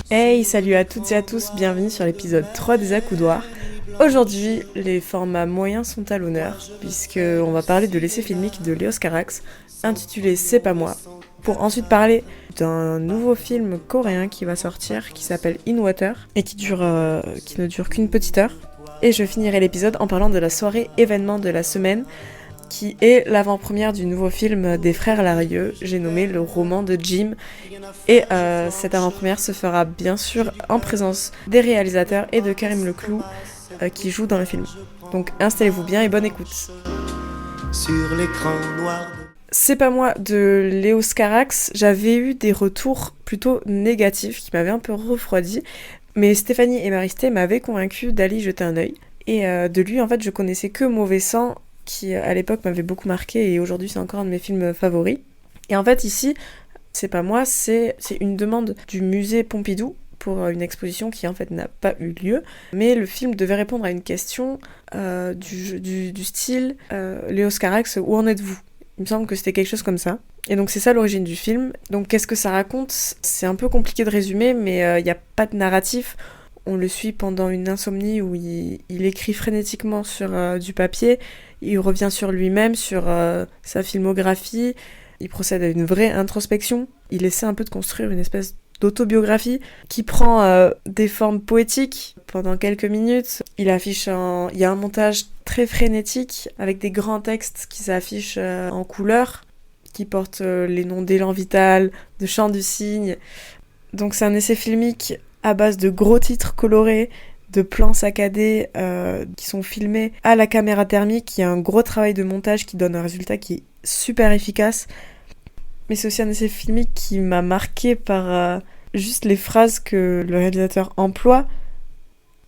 Hey, salut à toutes et à tous, bienvenue sur l'épisode 3 des Accoudoirs. Aujourd'hui, les formats moyens sont à l'honneur, puisqu'on va parler de l'essai filmique de Léos Carax, intitulé C'est pas moi, pour ensuite parler d'un nouveau film coréen qui va sortir, qui s'appelle In Water, et qui ne dure qu'une petite heure. Et je finirai l'épisode en parlant de la soirée événement de la semaine, qui est l'avant-première du nouveau film des frères Larieux, j'ai nommé Le roman de Jim. Et cette avant-première se fera bien sûr en présence des réalisateurs et de Karim Leclou qui joue dans le film. Donc installez-vous bien et bonne écoute. Sur l'écran noir. C'est pas moi de Léos Carax, j'avais eu des retours plutôt négatifs qui m'avaient un peu refroidi, mais Stéphanie et Maristé m'avaient convaincu d'aller y jeter un œil. Et de lui, en fait, je connaissais que Mauvais Sang, qui à l'époque m'avait beaucoup marqué et aujourd'hui c'est encore un de mes films favoris. Et en fait ici, C'est pas moi, c'est une demande du musée Pompidou pour une exposition qui en fait n'a pas eu lieu, mais le film devait répondre à une question du style Léos Carax, où en êtes-vous ? Il me semble que c'était quelque chose comme ça. Et donc c'est ça l'origine du film. Donc qu'est-ce que ça raconte ? C'est un peu compliqué de résumer, mais il n'y a pas de narratif. On le suit pendant une insomnie où il écrit frénétiquement sur du papier, il revient sur lui-même, sur sa filmographie, il procède à une vraie introspection, il essaie un peu de construire une espèce d'autobiographie qui prend des formes poétiques pendant quelques minutes. Il y a un montage très frénétique avec des grands textes qui s'affichent en couleur, qui portent les noms d'Élan Vital, de Chant du Cygne. Donc c'est un essai filmique à base de gros titres colorés, de plans saccadés qui sont filmés à la caméra thermique. Il y a un gros travail de montage qui donne un résultat qui est super efficace. Mais c'est aussi un essai filmique qui m'a marqué par juste les phrases que le réalisateur emploie,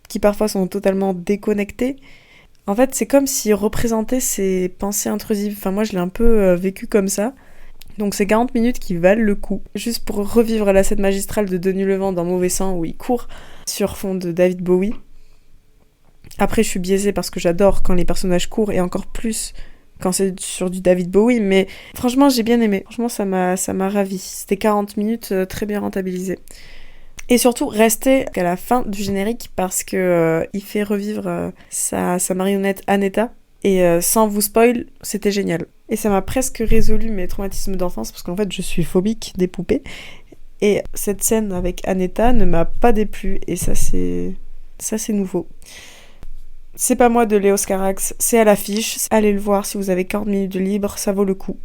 qui parfois sont totalement déconnectées. En fait, c'est comme s'il représentait ses pensées intrusives. Enfin, moi, je l'ai un peu vécu comme ça. Donc c'est 40 minutes qui valent le coup. Juste pour revivre la scène magistrale de Denis Levent dans Mauvais Sang où il court sur fond de David Bowie. Après je suis biaisée parce que j'adore quand les personnages courent et encore plus quand c'est sur du David Bowie, mais franchement j'ai bien aimé. Franchement ça m'a ravi. C'était 40 minutes très bien rentabilisées. Et surtout restez à la fin du générique parce que il fait revivre sa marionnette Aneta. Et sans vous spoil, c'était génial. Et ça m'a presque résolu mes traumatismes d'enfance parce qu'en fait je suis phobique des poupées. Et cette scène avec Aneta ne m'a pas déplu et ça c'est nouveau. C'est pas moi de Léos Carax, c'est à l'affiche. Allez le voir si vous avez 40 minutes de libre, ça vaut le coup.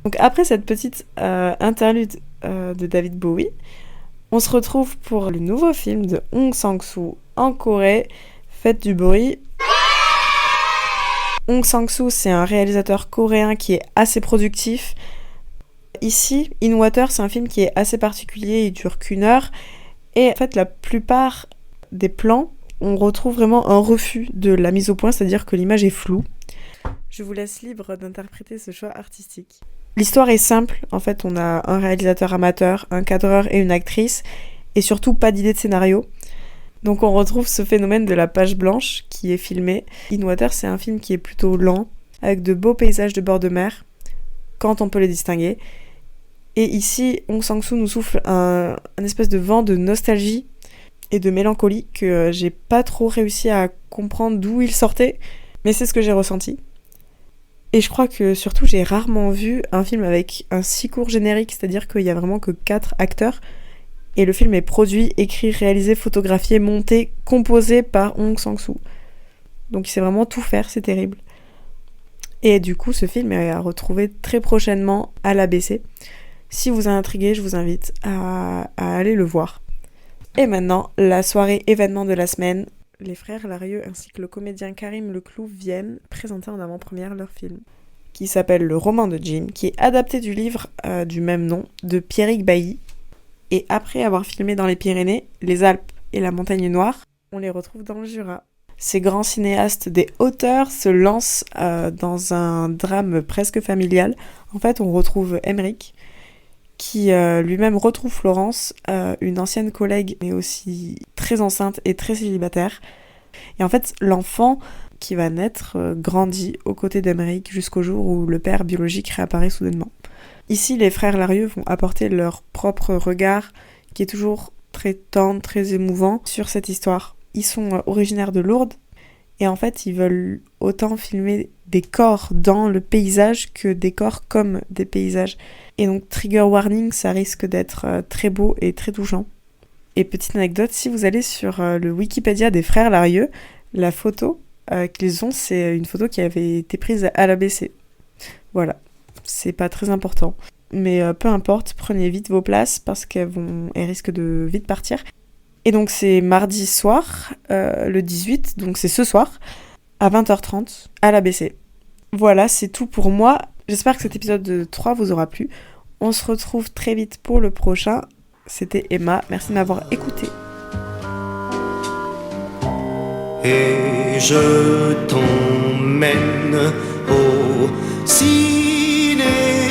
Donc après cette petite interlude de David Bowie, on se retrouve pour le nouveau film de Hong Sang-soo en Corée, Faites du bruit. Hong Sang-soo, c'est un réalisateur coréen qui est assez productif. Ici, In Water, c'est un film qui est assez particulier, il dure qu'1 heure. Et en fait, la plupart des plans, on retrouve vraiment un refus de la mise au point, c'est-à-dire que l'image est floue. Je vous laisse libre d'interpréter ce choix artistique. L'histoire est simple, en fait on a un réalisateur amateur, un cadreur et une actrice, et surtout pas d'idée de scénario. Donc on retrouve ce phénomène de la page blanche qui est filmé. In Water, c'est un film qui est plutôt lent, avec de beaux paysages de bord de mer, quand on peut les distinguer. Et ici, Hong Sang-soo nous souffle un espèce de vent de nostalgie et de mélancolie que j'ai pas trop réussi à comprendre d'où il sortait, mais c'est ce que j'ai ressenti. Et je crois que surtout j'ai rarement vu un film avec un si court générique, c'est-à-dire qu'il y a vraiment que 4 acteurs, et le film est produit, écrit, réalisé, photographié, monté, composé par Hong Sang-soo. Donc il sait vraiment tout faire, c'est terrible. Et du coup ce film est à retrouver très prochainement à l'ABC. Si vous êtes intrigué, je vous invite à aller le voir. Et maintenant, la soirée événement de la semaine. Les frères Larieux ainsi que le comédien Karim Leclou viennent présenter en avant-première leur film, qui s'appelle Le roman de Jim, qui est adapté du livre du même nom de Pierrick Bailly. Et après avoir filmé dans les Pyrénées, les Alpes et la Montagne Noire, on les retrouve dans le Jura. Ces grands cinéastes des hauteurs se lancent dans un drame presque familial. En fait, on retrouve Emmerich, qui lui-même retrouve Florence, une ancienne collègue, mais aussi très enceinte et très célibataire. Et en fait, l'enfant qui va naître grandit aux côtés d'Emmerich jusqu'au jour où le père biologique réapparaît soudainement. Ici, les frères Larieux vont apporter leur propre regard, qui est toujours très tendre, très émouvant, sur cette histoire. Ils sont originaires de Lourdes, et en fait, ils veulent autant filmer des corps dans le paysage que des corps comme des paysages. Et donc, trigger warning, ça risque d'être très beau et très touchant. Et petite anecdote, si vous allez sur le Wikipédia des frères Larieux, la photo qu'ils ont, c'est une photo qui avait été prise à l'ABC. Voilà, c'est pas très important. Mais peu importe, prenez vite vos places parce qu'elles risquent de vite partir. Et donc c'est mardi soir, le 18, donc c'est ce soir, à 20h30, à l'ABC. Voilà, c'est tout pour moi. J'espère que cet épisode 3 vous aura plu. On se retrouve très vite pour le prochain. C'était Emma, merci de m'avoir écouté. Et je t'emmène au ciné.